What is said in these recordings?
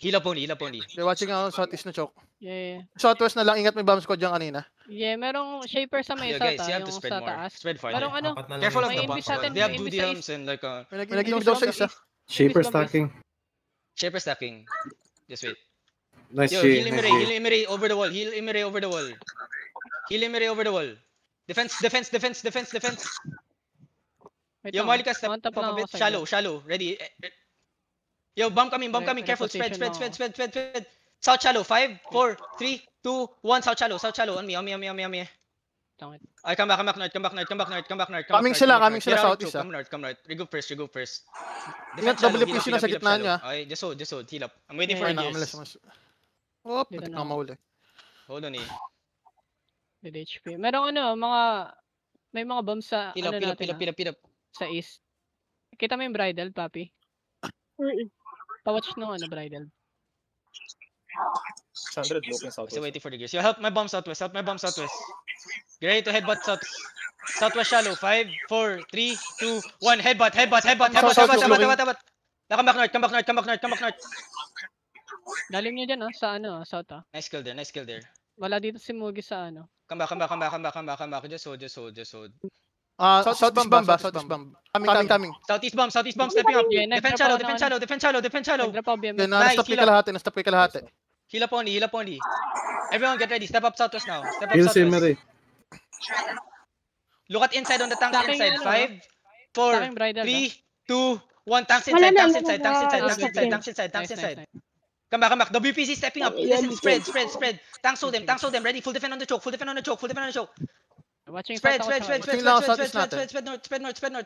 Heal up only. They're watching ako southeast na choke. Yeah. Southwest na lang, ingat may bomb squad dyan kanina. Yeah, merong shaper sa may guys, south, you have to yung spread sa more. taas. Spread farther. Merong ano, Careful of may the invis box. natin, They have may duty invis sa helms and like May nag-invis daw sa isa. Shaper stacking. shaper stacking. Just wait. Nice Yo, shit. heal Imre over the wall. Heal Imre over the wall. Defense. Wait Yo, lang, Malika, step on top lang up a bit. ako sa Shallow. Ready. Yo, bomb coming. Careful. Spread. Reposition ako. South shallow. 5, 4, 3, 2, 1. South shallow. On me. Tangit. I come back north. Coming sila southeast. Come north. Regroup first. Ingat, WPC na sa gitna niya. Okay, just hold. Heal up. I'm waiting for Yeah, gears. Oh, Dito patik na na mahuli. Hold on eh. Dead HP. Merong may mga bombs sa Heal up. sa east. Kita mo yung bridal, papi? Pa-watch nung bridal. 600 looking southwest. Still waiting for the gears. Yo, help my bomb southwest. Get ready to headbutt southwest shallow. 5, 4, 3, 2, 1. Headbutt. Come back north. Galing nyo dyan, sa south, Nice kill there. Wala dito si Mugi sa Come back. Just hold. Southeast bomb. Coming. Southeast bomb stepping up. Yeah, Defense shallow. Nag-drop ako BMS. Then, na-stop kay kalahati. Heal up only. Everyone get ready. Step up southwest now. Heal si Emery. Look at inside on the tank Stacking inside. 5, 4, Stacking bridal, 3, 2, 1. Tanks Wala inside. na, Tanks wala inside. na. Tanks inside. Nice. Come back. WPC stepping up. Listen, spread. Tanks hold them. Ready. Full defend on the choke. Watching Spread south ako sa Watching lang ako southeast natin. Spread north.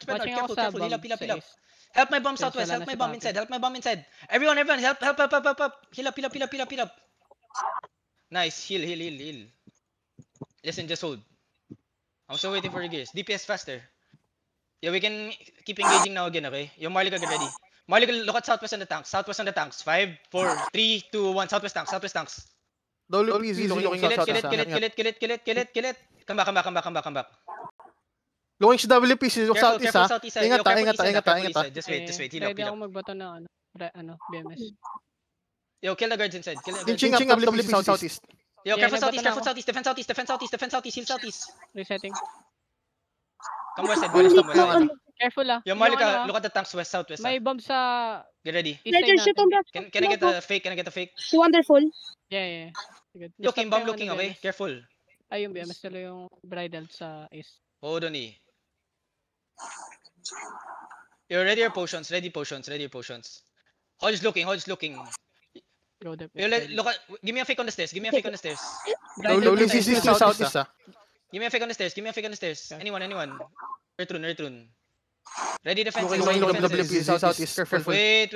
Watching ako sa Careful. bomb Heal up. sa east. Help my bomb Sensor southwest. lang Help na my si bomb Papi. inside. Everyone. Help. Heal up. Nice. Heal. Listen, just hold. I'm still waiting for the gears. DPS faster. Yeah, we can keep engaging now again, okay? Yo, Marlika, get ready. Marlika, look at southwest on the tanks. 5, 4, 3, 2, 1. Southwest tanks. WPC looking out southeast. Kill it. Come back. Looking sa WPC southeast. Southeast. Ingat. Just wait. Heal Ready ako up. magbato na BMS. Yo, kill the guards inside. Inching up WPC southeast. Yo, Yeah, careful nagbato southeast. na ako. Defend southeast. Heal southeast. Resetting. Come west side. Careful Yo, Marlika, look at the tanks southwest. May bomb sa Get ready. east side Ledger shoot on natin. the Can I get a fake? Si Wonderful. Yeah. Sige. Looking, Stop bomb kayo, looking, okay? BMS. Careful. Ay, yung BMS nila yung bridal sa east. Hold on eh. Yo, ready your potions. Ready potions. Hodge looking. Go there. Yo, look at, give me a fake on the stairs. WPC southeast. Give me a fake on the stairs. Anyone. Earthrun. Ready defense. Looking WPC southeast. Careful. Wait.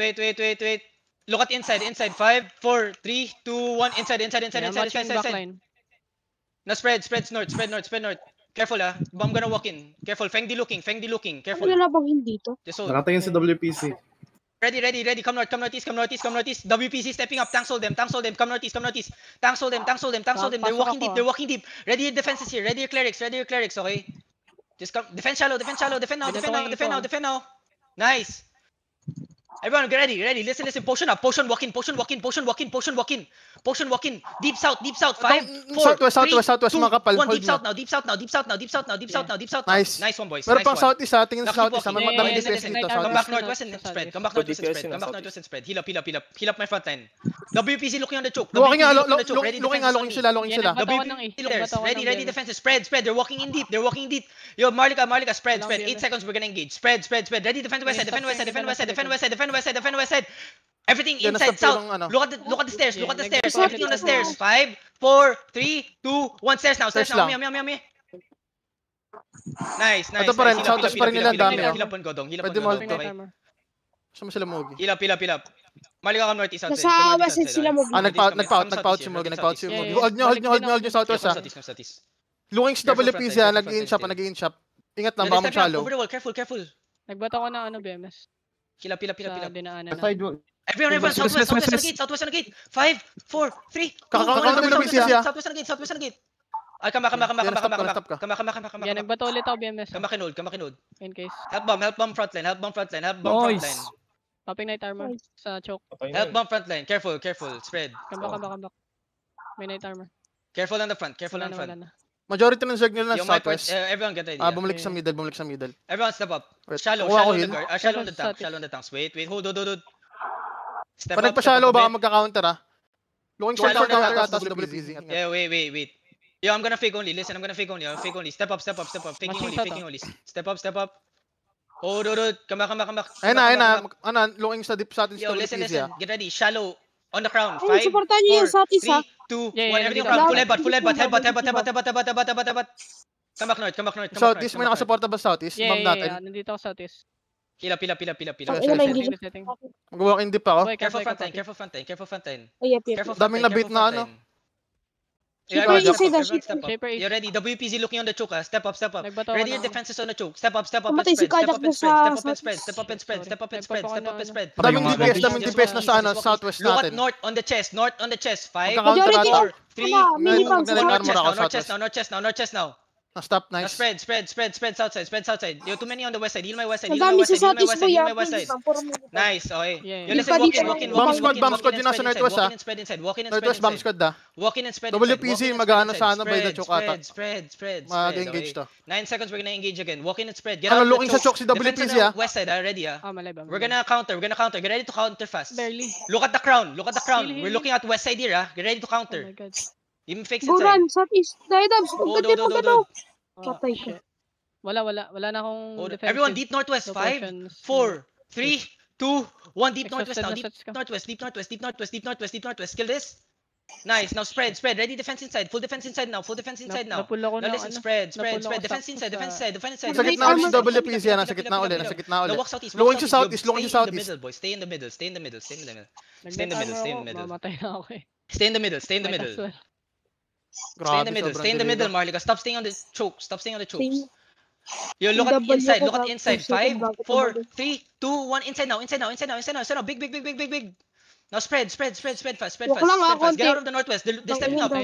Look at inside. 5, 4, 3, 2, 1. Inside. Yeah, watching backline. Now spread north. Careful Bomb gonna walk in. Careful. Feng Di looking. Careful. Ano na bang dito? Just hold. Nakatingin si WPC. Ready. Come northeast. WPC stepping up. Tanks hold them. Come northeast. Tanks hold them. They're walking deep. Ready your defenses here. Ready your clerics. Okay. Just come. Defend shallow. Defend now. Nice. Everyone get ready. Listen. Potion up. Potion walk in. Deep south. 5, 4, Southwest, 3, mga kapal. 2, 1. Hold Deep south now. Nice. Nice one, boys. Meron Nice pang one. southeast tingin sa southeast. Keep May walking. madaming Yeah, DPS yeah, dito. yeah. Come Southeast. back northwest and spread. Heal up. Heal up my front line. WPC looking on the choke. Looking Looking sila. Ready defenses. Spread. They're walking in deep. Yo, Marlika, spread. 8 seconds, we're gonna engage. Spread. Ready, defend west side. Everything Yeah, inside, nasa south. pulong, Look at the stairs. Yeah, Everything on the stairs. 5, 4, 3, 2, 1. Stairs now. Stairs lang. Me. Nice. Ito pa rin, southwest pa rin nila, dami, Heal up on Godong. Pwede mo hold to. Okay. Saan mo sila Mugi? Heal up. Marlika, come northeast outside. Nasa west side sila mo. Nagpa-out si Mugi. Yeah. Hold nyo southwest Southeast. Looking sa Careful WPC front line, nag-in shop. Ingat lang, baka mag-shallow. Over the wall, careful. Nagbato ko na BMS. Heal up. Sa dinaanan na. Side wall. Everyone, southwest on the gate. 5, 4, 3, 2, Kakakaroon ng WPC siya. Southwest on the gate. Ay, come back. Yeah, nagbato ulit ako BMS. Come back and hold. In case. Help bomb frontline. Nice. Popping night armor sa choke. Help bomb front line. Careful. Spread. Come back. May night armor. Careful on the front. Wala na. Majority ng zerg nila Yo, nasa my part, southwest. everyone get idea. Bumalik sa middle. Everyone step up. Wait, Shallow kuha ko on the heal. guard. Shallow on the tank. South. Shallow on the tanks. Wait. Hold. Step Pag up. nagpa-shallow, a baka bit. magka-counter Looking shot Shallow for na counter tapos ata sa WPZ. Yeah, wait. Yo, I'm gonna fake only. Listen, I'm gonna fake only. Step up. Faking only. Step up. Hold. Come back. Ayun na. Looking sa deep sa atin sa Yo, listen. WPZ. Get ready. Shallow on the crown. Ay, 5, supportan niyo yung 4, Southeast, 3, 2, 1. Yeah, Everything yeah, crown. yeah. Full headbutt. Headbutt. Come back north. So, this may nakasuporta ba southeast? Bomb natin. Nandito ako southeast. Pila. Ang ina, may engage. Setting. Mag-walk in deep ako. Boy, Careful Poppy. front line. Ay, yep. Daming nabit na ano. Shaper, Ikaw, inside the Step up. Shaper is. You ready? WPZ looking on the choke. Step up. Nagbato Ready ako your na. defenses on the choke. Step up and Pumatay si spread. Kajak doon sa- Step up and spread. Daming Yung DPS, mga daming DPS na sa ano, southwest Look at natin. north on the chest. 5, Magka-counter Majority ata. 4, 3, Wala, mini Ngayon, pumps. magdala- North armor ako chest now. Na-stop, Now nice. spread southside. Yo, too many on the west side. Heal my west side. Ang dami sa Southeast, boy. Nice, okay. Yeah, Yo, yeah. listen, walk in. Bomb squad yun nasa northwest, Walk in and spread inside. Northwest bomb squad da. Walk in and spread WPZ, inside. mag-ano sa ano, by the choke ata. Spread. Mag-engage Okay. to. 9 seconds, we're gonna engage again. Walk in and spread. Get Ano, out of the looking sa choke si Defense WPZ, on the west side, ready, Malay ba? We're gonna counter. Get ready to counter fast. Barely. Look at the crown. Heal. We're looking at west side here, Get ready to Oh counter. my god. Even fix Go inside. run, Southeast. Dahidabs, pagkatid. Oh, Patay ka. shit. Wala na akong defensive. Everyone deep northwest. 5, proportions. 4, 3, 2, 1. Deep Exhausted northwest now. na Deep sets ka. northwest. Kill this. Nice. Now spread. Ready defense inside. Full defense inside now. Napull ako Now ng listen, ano. spread. Napull ako Defense sakto inside. sa- Defense inside. Sa gitna ulit si WPZ yan, nasa gitna ulit. Now walk southeast. Looking sa southeast, Stay looking in sa the southeast. middle, boys. Stay in the middle. Stay in the middle. Stay in the middle. Mamatay na ako eh. Stay in the middle. Stay in the Might middle. as well. Grabe, Stay in the middle, Marlica. Stop staying on the chokes. Same. Yo, look at W inside. ko Look at bago inside. shoot 5, bago 4, tumagal. 3, 2, 1. Inside now. Big. Now spread fast. Wag lang, Get konti. out of the northwest. They're stepping up. Ayun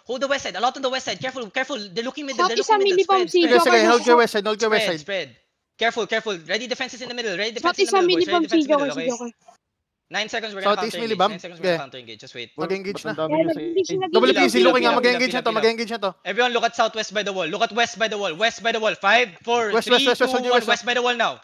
Hold the west side. A lot on the west side. Careful. They're looking middle. Southeast sa mini pump, Sige, hold your west side. Spread. Careful. Ready defenses in the middle. Southeast sa mini pump si Joker. Okay. 9 seconds we're gonna Southeast counter millibomb? engage. 9 seconds we're gonna Okay. counter engage. Just wait. Mag-engage na. Ang dami na sa WPZ, Pila, looking nga, pila, mag-engage pila, na to. Everyone look at southwest by the wall. Look at west by the wall. 5, 4, West, 3, west, 2, hold your 1. west. West by the wall now.